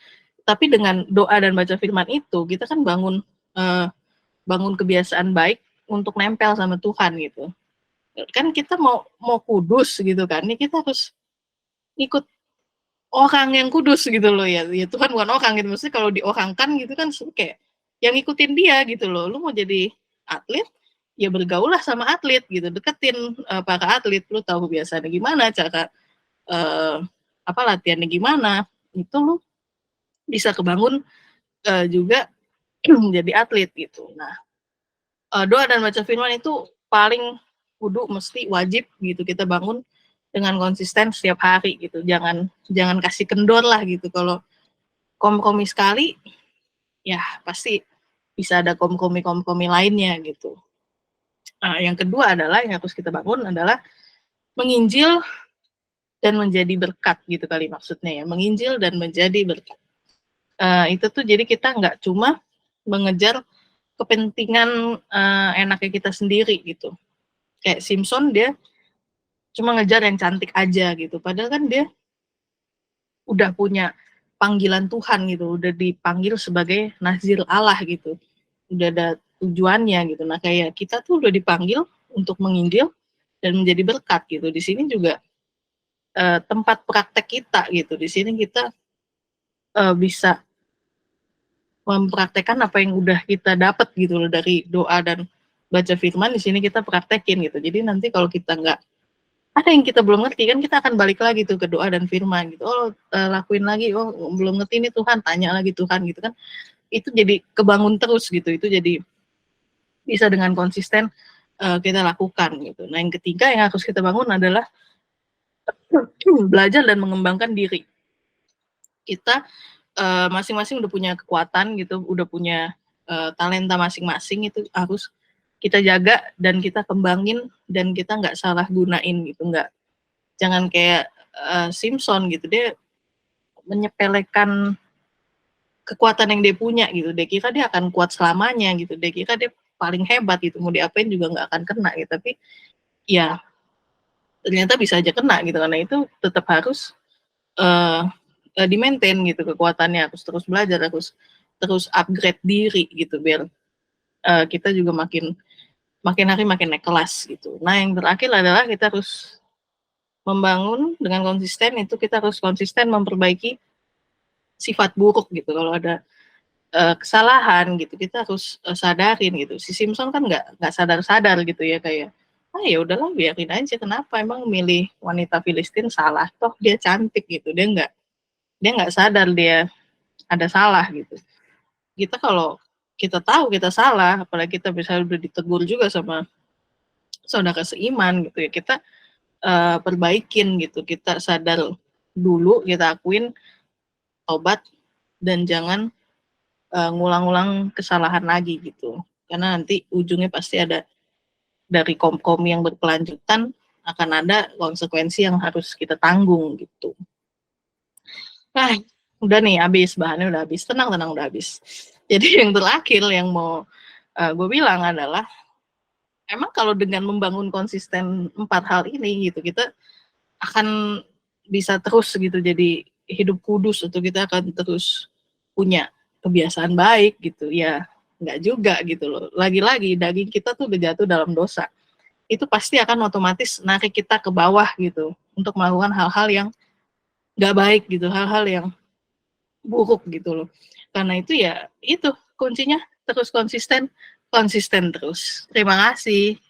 tapi dengan doa dan baca firman itu kita kan bangun kebiasaan baik untuk nempel sama Tuhan gitu. Kan kita mau kudus gitu kan, ini kita harus ikut orang yang kudus gitu loh ya. Ya Tuhan bukan orang gitu, maksudnya kalau diorangkan gitu kan kayak yang ngikutin dia gitu loh. Lu mau jadi atlet, ya bergaulah sama atlet gitu, deketin para atlet, lu tahu biasanya gimana, cara latihannya gimana, itu lu bisa kebangun juga menjadi atlet gitu. Nah, doa dan baca firman itu paling kudu mesti wajib gitu kita bangun dengan konsisten setiap hari gitu. Jangan kasih kendor lah gitu. Kalau kompromi sekali, ya pasti bisa ada kompromi lainnya gitu. Yang kedua adalah yang harus kita bangun adalah menginjil dan menjadi berkat gitu kali maksudnya ya. Menginjil dan menjadi berkat. Itu tuh jadi kita nggak cuma mengejar kepentingan enaknya kita sendiri gitu. Kayak Simpson, dia cuma ngejar yang cantik aja gitu. Padahal kan dia udah punya panggilan Tuhan gitu, udah dipanggil sebagai nazir Allah gitu. Udah ada tujuannya gitu. Nah, kayak kita tuh udah dipanggil untuk menginjil dan menjadi berkat gitu. Di sini juga tempat praktek kita gitu. Di sini kita bisa mempraktekkan apa yang udah kita dapat gitu loh dari doa dan baca firman. Di sini kita praktekin gitu. Jadi nanti kalau kita nggak ada yang kita belum ngerti kan, kita akan balik lagi tuh ke doa dan firman gitu. Lakuin lagi, belum ngerti nih Tuhan, tanya lagi Tuhan gitu kan. Itu jadi kebangun terus gitu. Itu jadi bisa dengan konsisten kita lakukan gitu. Nah yang ketiga yang harus kita bangun adalah belajar dan mengembangkan diri. Kita masing-masing udah punya kekuatan gitu, udah punya talenta masing-masing, itu harus kita jaga dan kita kembangin dan kita nggak salah gunain gitu, jangan kayak Simpson gitu, dia menyepelekan kekuatan yang dia punya gitu, dia kira dia akan kuat selamanya gitu, dia kira dia paling hebat gitu, mau diapain juga nggak akan kena gitu, tapi ya ternyata bisa aja kena gitu, karena itu tetap harus di-maintain gitu kekuatannya, harus terus belajar, harus terus upgrade diri gitu, biar kita juga makin hari makin naik kelas gitu. Nah yang terakhir adalah kita harus membangun dengan konsisten, itu kita harus konsisten memperbaiki sifat buruk gitu. Kalau ada kesalahan gitu, kita harus sadarin gitu. Si Simpson kan nggak sadar-sadar gitu ya, kayak ya udahlah biarin aja, kenapa emang milih wanita Filistin, salah toh dia cantik gitu, dia nggak sadar dia ada salah gitu. Kita kalau kita tahu kita salah, apalagi kita bisa udah ditegur juga sama saudara seiman gitu ya, kita perbaikin gitu, kita sadar dulu, kita akuin, tobat, dan jangan ngulang-ngulang kesalahan lagi gitu, karena nanti ujungnya pasti ada, dari kompromi yang berkelanjutan akan ada konsekuensi yang harus kita tanggung gitu. Nah udah nih, habis bahannya, udah habis, tenang udah habis. Jadi yang terakhir yang mau gue bilang adalah, emang kalau dengan membangun konsisten 4 hal ini gitu, kita akan bisa terus gitu jadi hidup kudus, atau kita akan terus punya kebiasaan baik gitu ya? Nggak juga gitu loh. Lagi-lagi daging kita tuh udah jatuh dalam dosa, itu pasti akan otomatis narik kita ke bawah gitu untuk melakukan hal-hal yang nggak baik gitu, hal-hal yang buruk gitu loh. Karena itu ya itu kuncinya, terus konsisten terus. Terima kasih.